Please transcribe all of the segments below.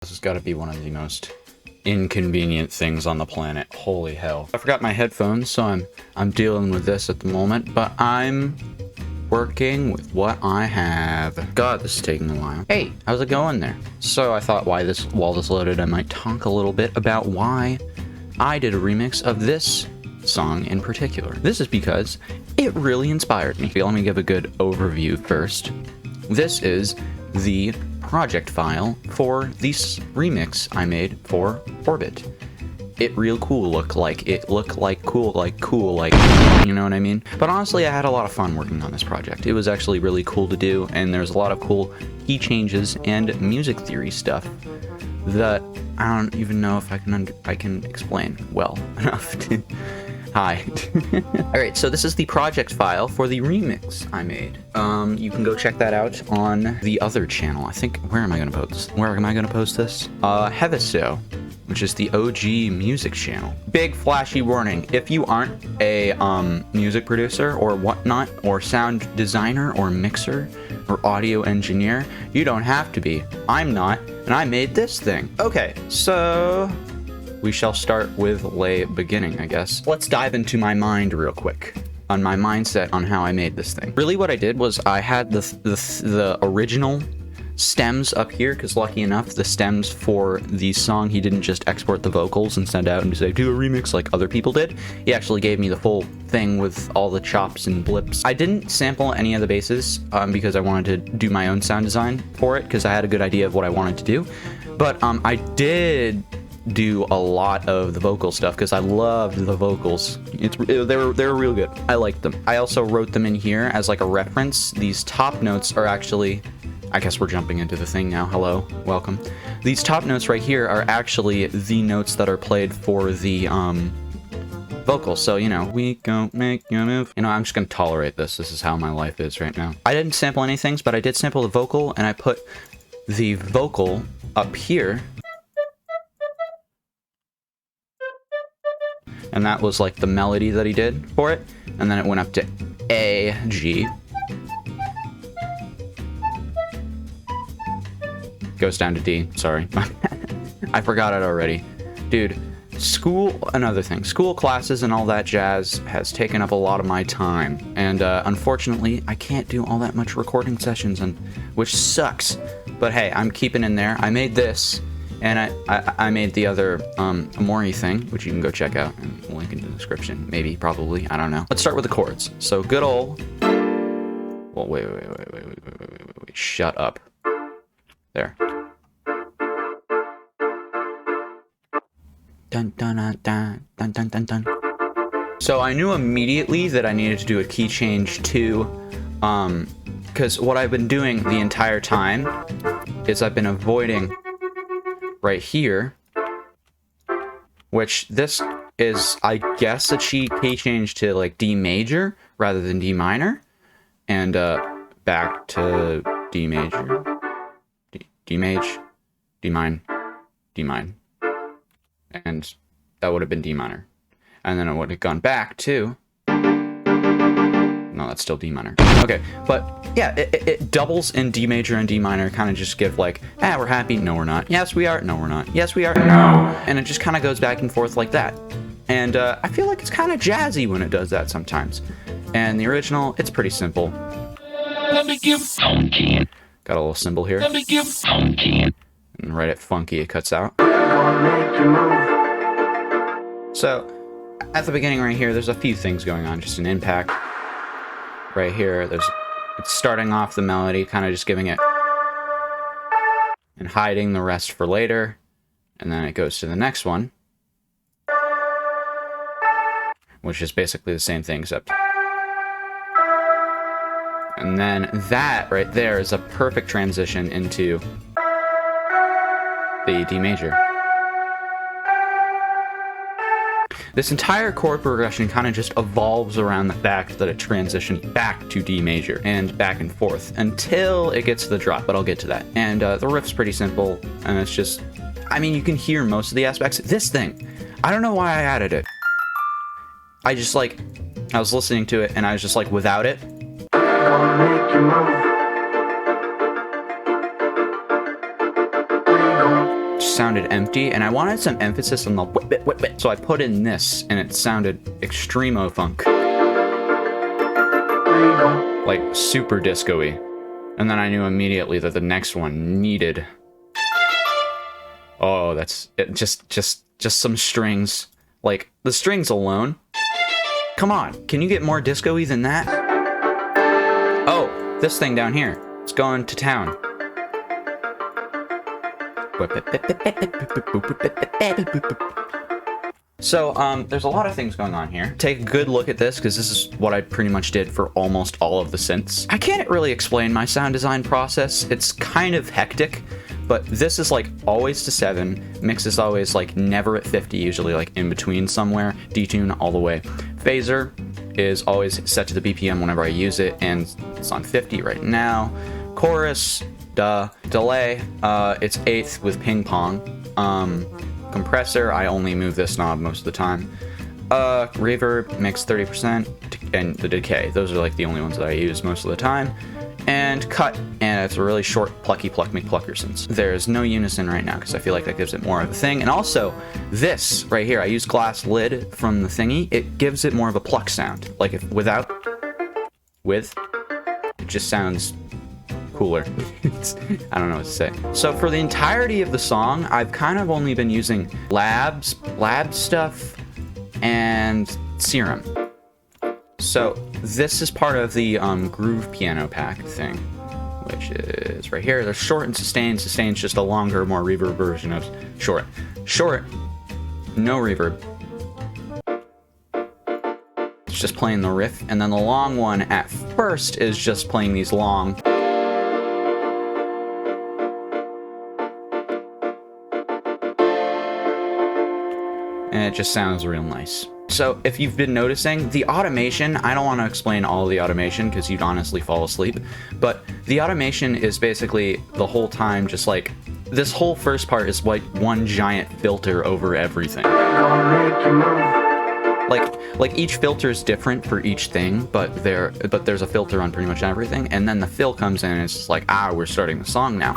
This has got to be one of the most inconvenient things on the planet. Holy hell. I forgot my headphones, so I'm dealing with this at the moment, but I'm working with what I have. God, this is taking a while. Hey, how's it going there? So I thought while this loaded, I might talk a little bit about why I did a remix of this song in particular. This is because it really inspired me. Let me give a good overview first. This is the project file for this remix I made for Orbit. It real cool looked like, you know what I mean? But honestly, I had a lot of fun working on this project. It was actually really cool to do, and there's a lot of cool key changes and music theory stuff that I don't even know if I can explain well enough to. Hi. Alright, so this is the project file for the remix I made. You can go check that out on the other channel. I think, where am I gonna post this? Hevisto, which is the OG music channel. Big flashy warning, if you aren't a music producer or whatnot, or sound designer or mixer or audio engineer, you don't have to be. I'm not, and I made this thing. Okay, so we shall start with lay beginning, I guess. Let's dive into my mind real quick on my mindset on how I made this thing. Really what I did was I had the original stems up here, because lucky enough, the stems for the song, he didn't just export the vocals and send out and say, do a remix like other people did. He actually gave me the full thing with all the chops and blips. I didn't sample any of the basses because I wanted to do my own sound design for it, because I had a good idea of what I wanted to do. But I did do a lot of the vocal stuff because I loved the vocals. They were real good. I liked them. I also wrote them in here as like a reference. These top notes are actually, I guess we're jumping into the thing now. Hello, welcome. These top notes right here are actually the notes that are played for the vocals. So, you know, we go make you move. You know, I'm just gonna tolerate this. This is how my life is right now. I didn't sample anything, but I did sample the vocal, and I put the vocal up here. And that was like the melody that he did for it. And then it went up to A, G. Goes down to D, sorry. I forgot it already. Dude, another thing. School classes and all that jazz has taken up a lot of my time. And unfortunately, I can't do all that much recording sessions, which sucks. But hey, I'm keeping in there. I made this. And I made the other Amori thing, which you can go check out and link in the description. Maybe, probably, I don't know. Let's start with the chords. So good old. Well, wait. Shut up. There. Dun dun dun dun dun dun dun dun. So I knew immediately that I needed to do a key change too, because what I've been doing the entire time is I've been avoiding right here, which this is, I guess, a key change to like D major rather than D minor, and back to D major, D maj, D mine, and that would have been D minor, and then it would have gone back to, no, that's still D minor. Okay, but yeah, it doubles in D major and D minor, kind of just give like, we're happy, no we're not, yes we are, no we're not, yes we are, no, and it just kind of goes back and forth like that. And I feel like it's kind of jazzy when it does that sometimes. And the original, it's pretty simple. Let me give funky. Got a little cymbal here. Let me give funky. And right at funky, it cuts out. So at the beginning right here, there's a few things going on, just an impact. Right here, it's starting off the melody, kind of just giving it and hiding the rest for later, and then it goes to the next one, which is basically the same thing, except, and then that right there is a perfect transition into the D major. This entire chord progression kind of just evolves around the fact that it transitions back to D major and back and forth until it gets to the drop, but I'll get to that. And the riff's pretty simple, and it's just, I mean, you can hear most of the aspects. This thing, I don't know why I added it. I was listening to it, and I was just like, without it, sounded empty, and I wanted some emphasis on the whip it, whip it. So I put in this, and it sounded extremo funk. Like super disco-y. And then I knew immediately that the next one needed... Oh, that's it, just some strings. Like, the strings alone. Come on, can you get more disco-y than that? Oh, this thing down here. It's going to town. So, there's a lot of things going on here. Take a good look at this, because this is what I pretty much did for almost all of the synths. I can't really explain my sound design process. It's kind of hectic, but this is like always to 7. Mix is always like never at 50, usually like in between somewhere. Detune all the way. Phaser is always set to the BPM whenever I use it, and it's on 50 right now. Chorus, duh. Delay, it's 8th with ping pong. Compressor, I only move this knob most of the time. Reverb, mix 30%, and the decay. Those are like the only ones that I use most of the time. And cut, and it's a really short plucky pluck McPluckersons. There's no unison right now because I feel like that gives it more of a thing. And also, this right here, I use glass lid from the thingy. It gives it more of a pluck sound. Like if with, it just sounds cooler. I don't know what to say. So for the entirety of the song, I've kind of only been using lab stuff and Serum. So this is part of the Groove Piano Pack thing, which is right here. There's short and sustain. Sustain's just a longer, more reverb version of short. Short, no reverb. It's just playing the riff, and then the long one at first is just playing these long. And it just sounds real nice. So if you've been noticing, the automation, I don't want to explain all of the automation because you'd honestly fall asleep, but the automation is basically the whole time just like, this whole first part is like one giant filter over everything. Like each filter is different for each thing, but there's a filter on pretty much everything, and then the fill comes in and it's just like, we're starting the song now.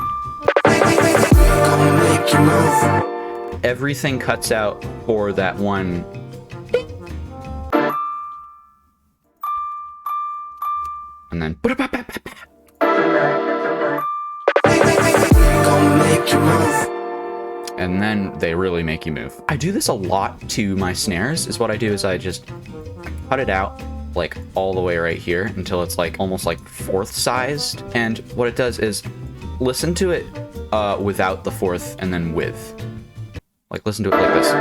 Everything cuts out for that one. And then. And then they really make you move. I do this a lot to my snares, is what I do is I just cut it out like all the way right here until it's like almost like 4th sized. And what it does is listen to it without the 4th and then with. Like, listen to it like this.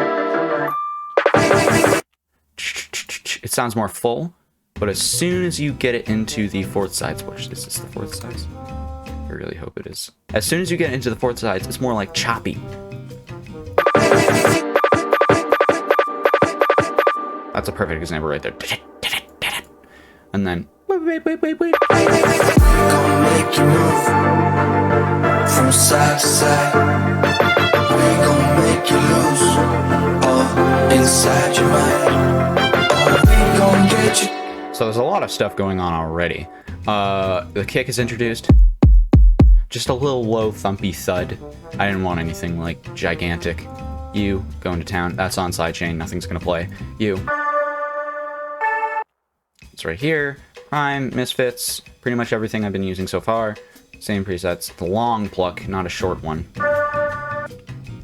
It sounds more full, but as soon as you get it into the 4th sides, which is this the 4th sides? I really hope it is. As soon as you get into the 4th sides, it's more like choppy. That's a perfect example right there. And then, wait. Gonna make you move from side to side. We gon' make you lose all inside your mind. Oh, we gon' get you. So there's a lot of stuff going on already. The kick is introduced. Just a little low thumpy thud. I didn't want anything like gigantic. You going to town. That's on sidechain. Nothing's gonna play. You. It's right here. Prime, Misfits, pretty much everything I've been using so far. Same presets. The long pluck, not a short one.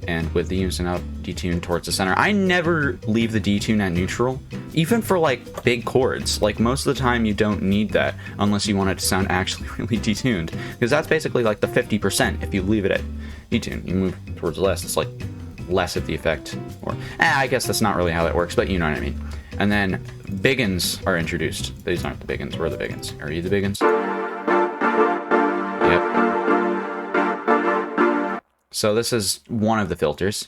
And with the unison up, detune towards the center. I never leave the detune at neutral, even for like big chords. Like most of the time you don't need that unless you want it to sound actually really detuned. Because that's basically like the 50% if you leave it at detune. You move towards less, it's like less of the effect. Or, I guess that's not really how that works, but you know what I mean. And then biggins are introduced. These aren't the biggins, we're the biggins. Are you the biggins? Yep. So this is one of the filters.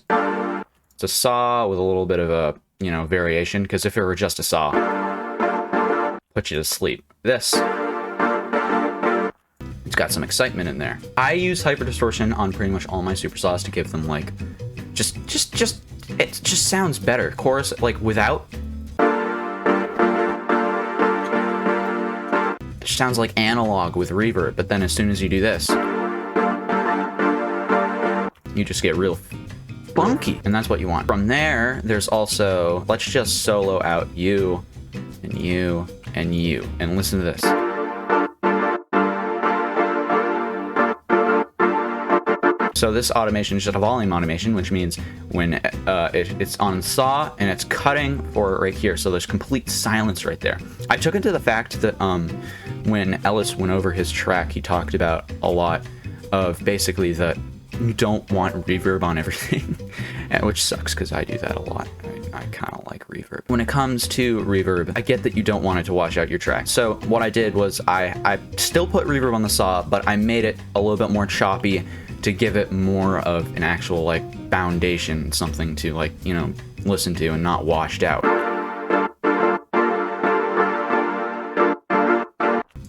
It's a saw with a little bit of a, variation, because if it were just a saw, put you to sleep. This, it's got some excitement in there. I use hyper distortion on pretty much all my super saws to give them like, it just sounds better. Chorus, like without, it sounds like analog with reverb, but then as soon as you do this, you just get real funky, and that's what you want. From there, there's also, let's just solo out you, and you, and you, and listen to this. So this automation is just a volume automation, which means when it's on saw and it's cutting for right here, so there's complete silence right there. I took it to the fact that when Ellis went over his track, he talked about a lot of basically that you don't want reverb on everything, which sucks because I do that a lot. I kind of like reverb. When it comes to reverb, I get that you don't want it to wash out your track. So what I did was I still put reverb on the saw, but I made it a little bit more choppy to give it more of an actual like foundation, something to like, you know, listen to and not washed out.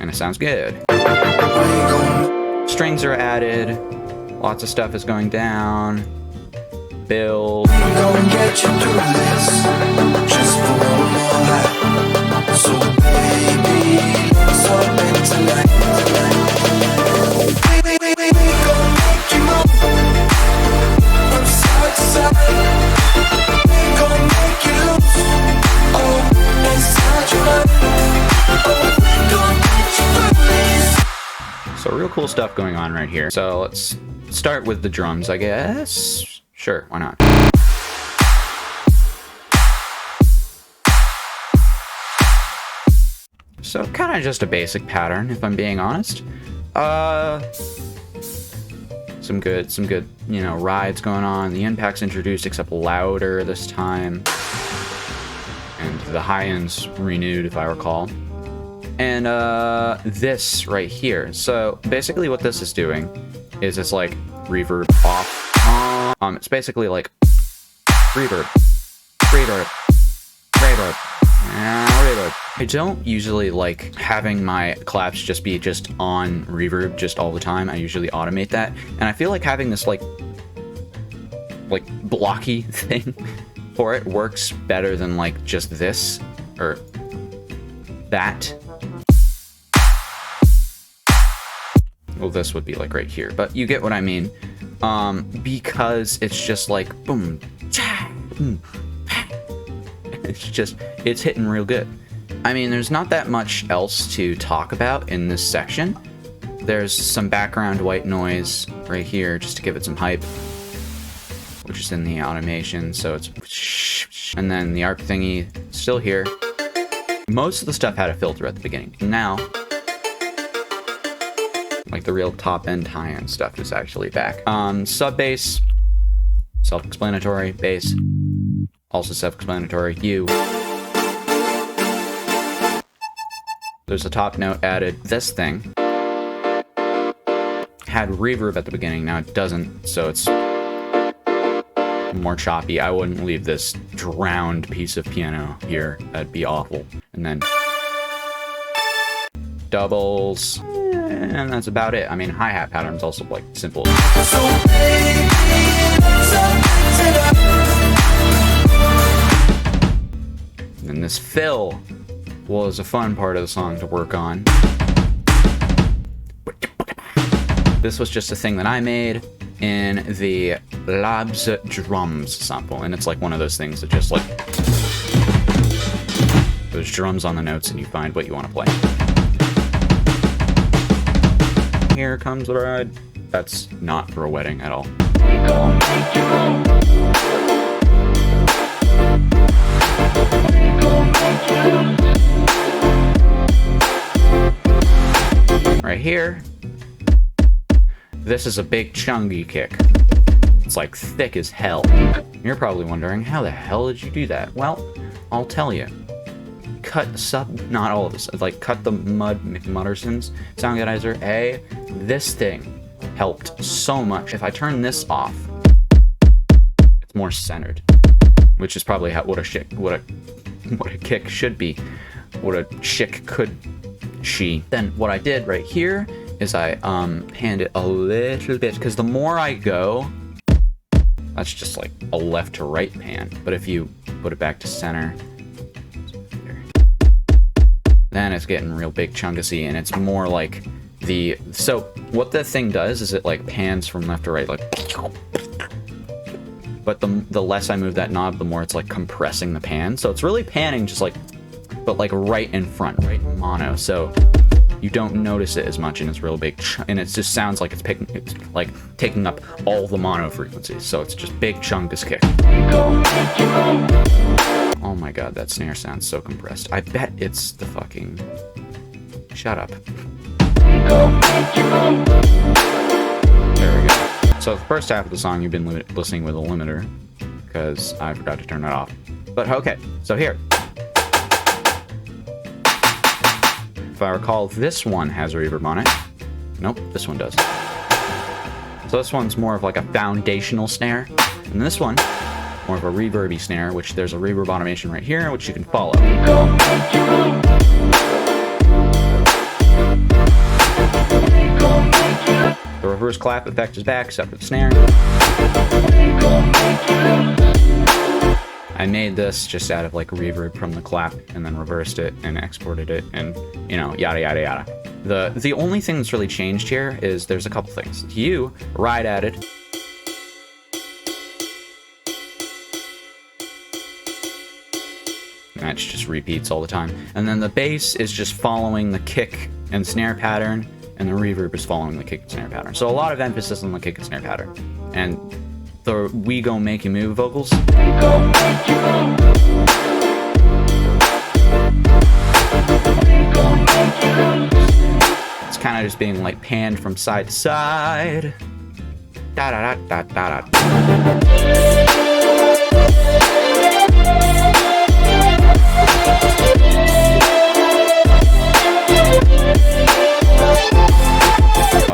And it sounds good. Strings are added. Lots of stuff is going down. Build. Gonna get you through this, just for one more night. So baby, let's hop in tonight. We gonna make you move from side to side. We gonna make you lose all inside your mind. Oh, we gonna get you through this. So real cool stuff going on right here. So let's start with the drums, I guess. Sure, why not? So kind of just a basic pattern, if I'm being honest. Some good, you know, rides going on. The impact's introduced, except louder this time. And the high end's renewed, if I recall. And this right here. So basically what this is doing is it's like reverb off. It's basically like reverb, reverb, reverb, reverb. I don't usually like having my claps just be on reverb just all the time. I usually automate that, and I feel like having this like blocky thing for it works better than like just this or that. Well, this would be like right here, but you get what I mean. Because it's just like boom, cha, boom, pa. It's hitting real good. I mean, there's not that much else to talk about in this section. There's some background white noise right here just to give it some hype, which is in the automation, so it's, and then the ARP thingy still here. Most of the stuff had a filter at the beginning. Now, like the real top end high end stuff is actually back. Sub bass, self-explanatory. Bass, also self-explanatory. You. There's a top note added. This thing had reverb at the beginning. Now it doesn't, so it's more choppy. I wouldn't leave this drowned piece of piano here. That'd be awful. And then doubles. And that's about it. I mean, hi-hat pattern's also like simple. And this fill was a fun part of the song to work on. This was just a thing that I made in the Labs drums sample, and it's like one of those things that just like those drums on the notes and you find what you want to play. Here comes the ride. That's not for a wedding at all. Right here, this is a big chungy kick. It's like thick as hell. You're probably wondering, how the hell did you do that? Well, I'll tell you. Cut not all of this, like cut the McMutterson's Soundguidizer. This thing helped so much. If I turn this off, it's more centered, which is probably what a kick should be, what a chick could she. Then what I did right here is I panned it a little bit, because the more I go, that's just like a left to right pan. But if you put it back to center, then it's getting real big chunkusy, and it's more like so what the thing does is it like pans from left to right, like, but the less I move that knob, the more it's like compressing the pan. So it's really panning just like, but like right in front, right in mono. So you don't notice it as much, and it's real big, and it just sounds like it's like taking up all the mono frequencies. So it's just big chungus kick. Oh my god, that snare sounds so compressed. I bet it's the fucking... Shut up. There we go. So the first half of the song you've been listening with a limiter, because I forgot to turn it off. But okay, so here. If I recall, this one has a reverb on it. Nope, this one does. So this one's more of like a foundational snare, and this one, more of a reverby snare, which there's a reverb automation right here, which you can follow. The reverse clap effect is back, except for the snare. I made this just out of like reverb from the clap, and then reversed it and exported it, and you know, yada yada yada. The only thing that's really changed here is there's a couple things. You ride added. That just repeats all the time. And then the bass is just following the kick and snare pattern, and the reverb is following the kick and snare pattern. So a lot of emphasis on the kick and snare pattern. And the We Gon' Make You Move vocals. It's kind of just being like panned from side to side. Da da da da da da.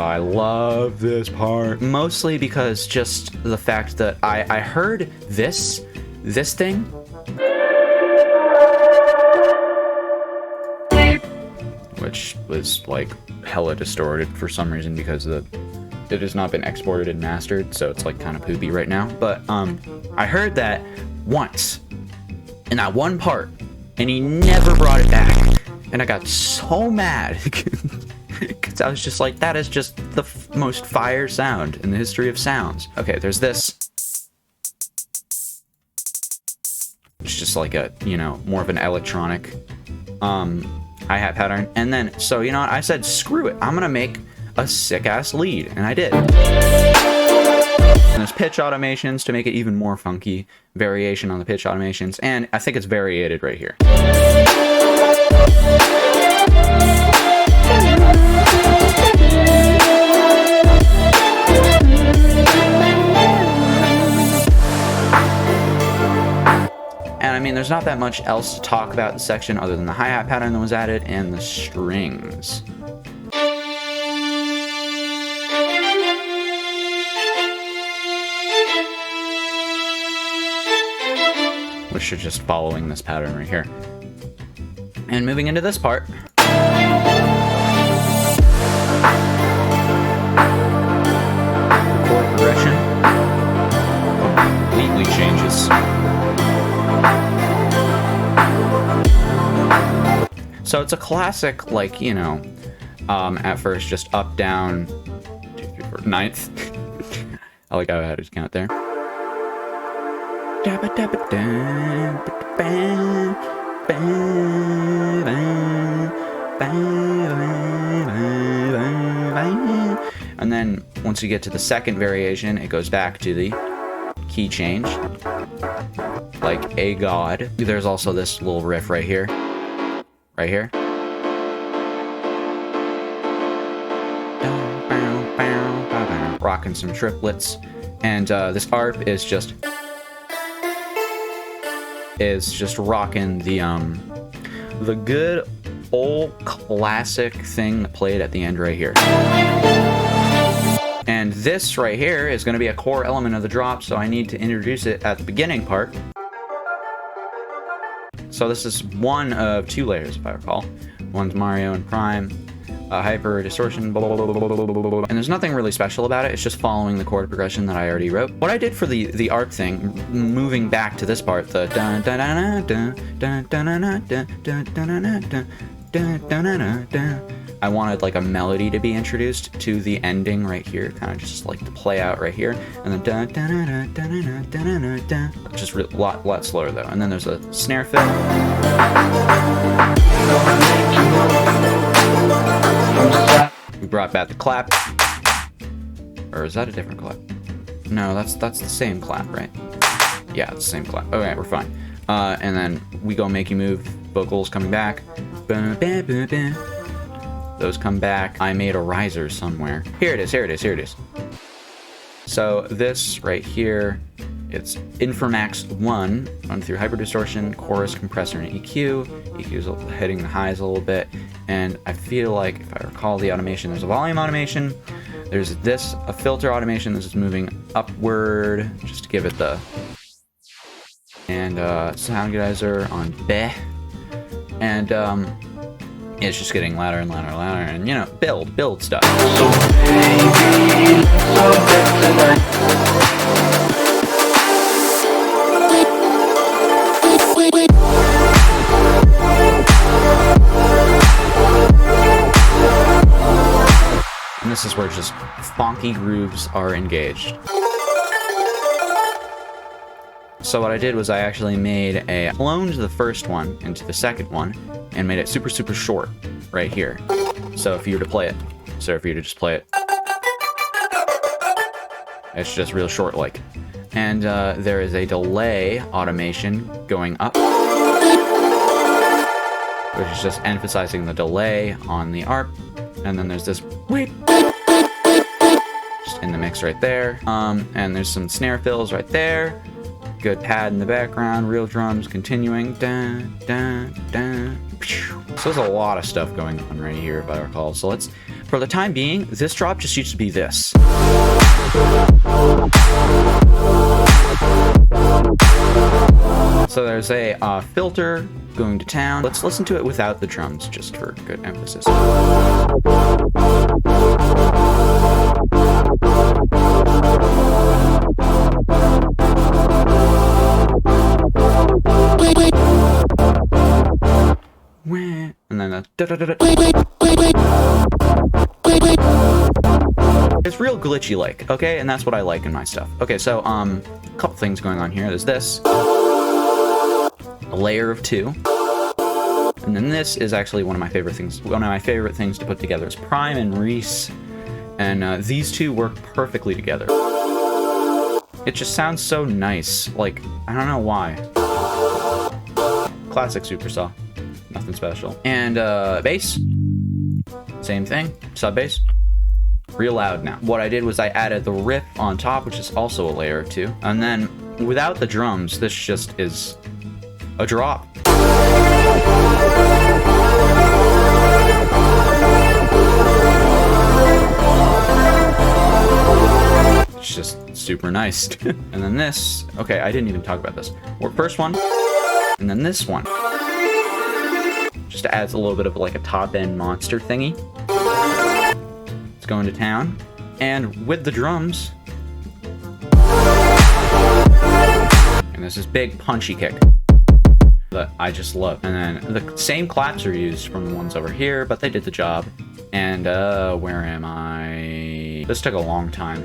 I love this part, mostly because just the fact that I heard this thing, which was like hella distorted for some reason because it has not been exported and mastered, so it's like kind of poopy right now. But I heard that once in that one part, and he never brought it back, and I got so mad. Because I was just like, that is just the most fire sound in the history of sounds. Okay, there's this. It's just like a, you know, more of an electronic hi-hat pattern. And then, so, you know what? I said, screw it. I'm going to make a sick-ass lead. And I did. And there's pitch automations to make it even more funky. Variation on the pitch automations. And I think it's variated right here. And I mean, there's not that much else to talk about in the section other than the hi-hat pattern that was added and the strings. Which are just following this pattern right here. And moving into this part. Chord progression completely changes. So it's a classic, like, you know, at first just up, down, 2, 3, 4, ninth. I like how I had to count there. And then once you get to the second variation, it goes back to the key change, like a god. There's also this little riff right here. Right here. Rocking some triplets. And this ARP is just rocking the good old classic thing that played at the end right here. And this right here is going to be a core element of the drop, so I need to introduce it at the beginning part. So this is one of 2 layers, if I recall. One's Mario and Prime, hyper distortion, blah, blah, blah, blah, blah, blah, blah. And there's nothing really special about it. It's just following the chord progression that I already wrote. What I did for the ARP thing, moving back to this part, the dun dun dun dun dun dun dun dun dun dun dun dun dun I wanted like a melody to be introduced to the ending right here, kind of just like to play out right here, and then dun, dun, dun, dun, dun, dun, dun, dun, dun. Just a lot slower though. And then there's a snare fill. We brought back the clap. Or is that a different clap? No, that's the same clap, right? Yeah, it's the same clap. Okay, we're fine. And then we go Make You Move, vocals coming back. Those come back. I made a riser somewhere. Here it is. So this right here, it's Informax 1, run through hyper distortion, chorus, compressor, and EQ. EQ's hitting the highs a little bit. And I feel like, if I recall the automation, there's a volume automation. There's a filter automation. This is moving upward, just to give it the... And sound geyser on B. And it's just getting louder and louder and louder, and you know, build stuff. So baby, and this is where just funky grooves are engaged. So what I did was I actually cloned the first one into the second one and made it super short right here. So if you were to just play it, it's just real short like. And there is a delay automation going up, which is just emphasizing the delay on the ARP. And then there's this wait just in the mix right there. And there's some snare fills right there. Good pad in the background, real drums continuing. Dun, dun, dun. So there's a lot of stuff going on right here, if I recall. So for the time being, this drop just used to be this. So there's a filter going to town. Let's listen to it without the drums, just for good emphasis. And then it's real glitchy like, okay? And that's what I like in my stuff. Okay, so a couple things going on here. There's this, a layer of 2, and then this is actually one of my favorite things. One of my favorite things to put together is Prime and Reese, and these two work perfectly together. It just sounds so nice. Like, I don't know why. Classic Supersaw. Nothing special. And bass, same thing, sub bass, real loud now. What I did was I added the riff on top, which is also a layer of 2, and then without the drums, this just is a drop. It's just super nice. And then this, okay, I didn't even talk about this. First one, and then this one. Just adds a little bit of like a top-end monster thingy. It's going to town. And with the drums. And there's this big punchy kick that I just love. And then the same claps are used from the ones over here, but they did the job. And where am I? This took a long time.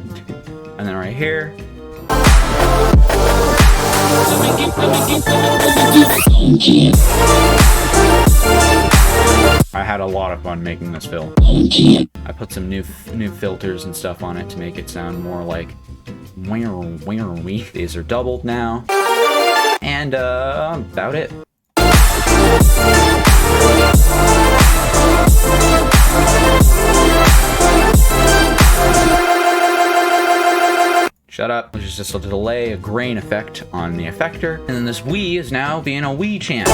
And then right here. I had a lot of fun making this fill. I put some new filters and stuff on it to make it sound more like wee. These are doubled now. And about it. Shut up, which is just a delay, a grain effect on the effector. And then this wee is now being a wee chant.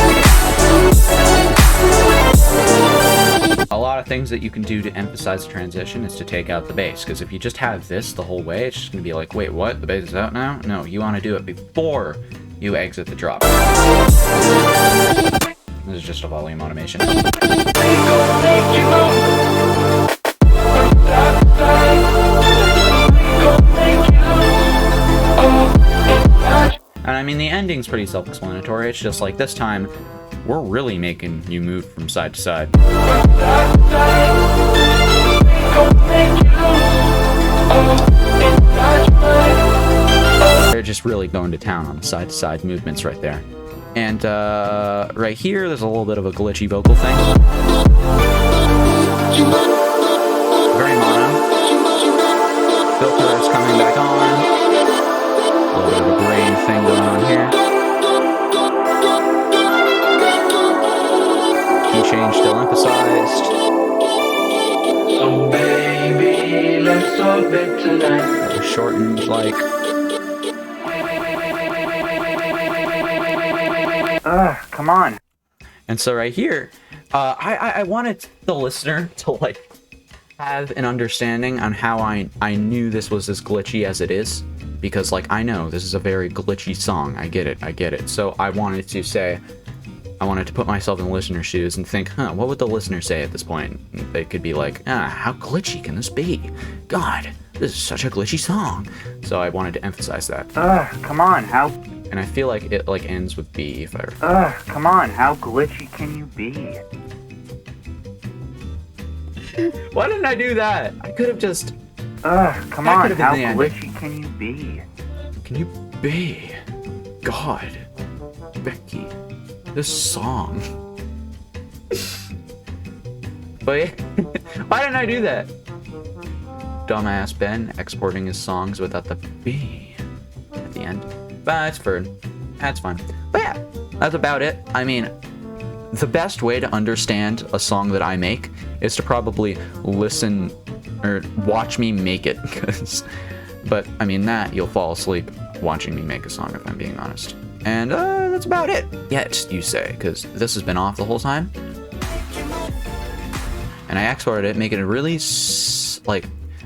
A lot of things that you can do to emphasize the transition is to take out the bass, because if you just have this the whole way, it's just going to be like, wait, what? The bass is out now? No, you want to do it before you exit the drop. This is just a volume automation. And I mean, the ending's pretty self-explanatory. It's just like this time, we're really making you move from side to side. They're just really going to town on the side-to-side movements right there. And right here, there's a little bit of a glitchy vocal thing. Very mono. Filter is coming back on. A little bit of a grain thing going on here. Key change still emphasized. So baby, let's orbit tonight. Shortened like. Come on. And so right here, I wanted the listener to like have an understanding on how I knew this was as glitchy as it is, because like I know this is a very glitchy song. I get it. So I wanted to put myself in the listener's shoes and think, what would the listener say at this point? They could be like, how glitchy can this be? God, this is such a glitchy song. So I wanted to emphasize that. Come on, how... And I feel like it like ends with B if I... come on, how glitchy can you be? Why didn't I do that? I could have just... come That on, could have been how the ending. glitchy can you be? Can you be? God. Becky. This song. But yeah, why didn't I do that? Dumbass Ben exporting his songs without the B at the end. But it's fine. That's fine. But yeah, that's about it. I mean, the best way to understand a song that I make is to probably listen or watch me make it. But I mean, that you'll fall asleep watching me make a song, if I'm being honest. And that's about it. Yet, you say, because this has been off the whole time. And I exported it, making it really like,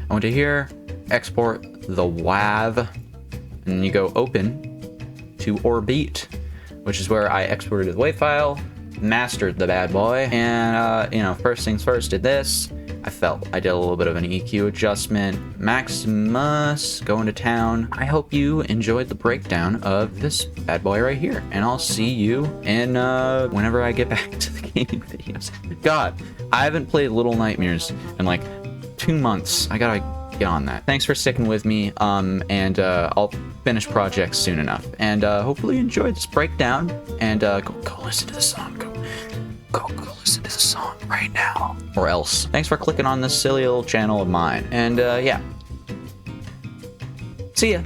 I went to here, export the WAV, and then you go open to Orbit, which is where I exported the WAV file, mastered the bad boy, and first things first, did this. I did a little bit of an EQ adjustment. Maximus going to town. I hope you enjoyed the breakdown of this bad boy right here, and I'll see you in whenever I get back to the gaming videos. God, I haven't played Little Nightmares in like 2 months. I gotta get on that. Thanks for sticking with me, and I'll finish projects soon enough, and hopefully you enjoyed this breakdown, and go listen to the song. Go listen to the song right now, or else. Thanks for clicking on this silly little channel of mine, and yeah, see ya.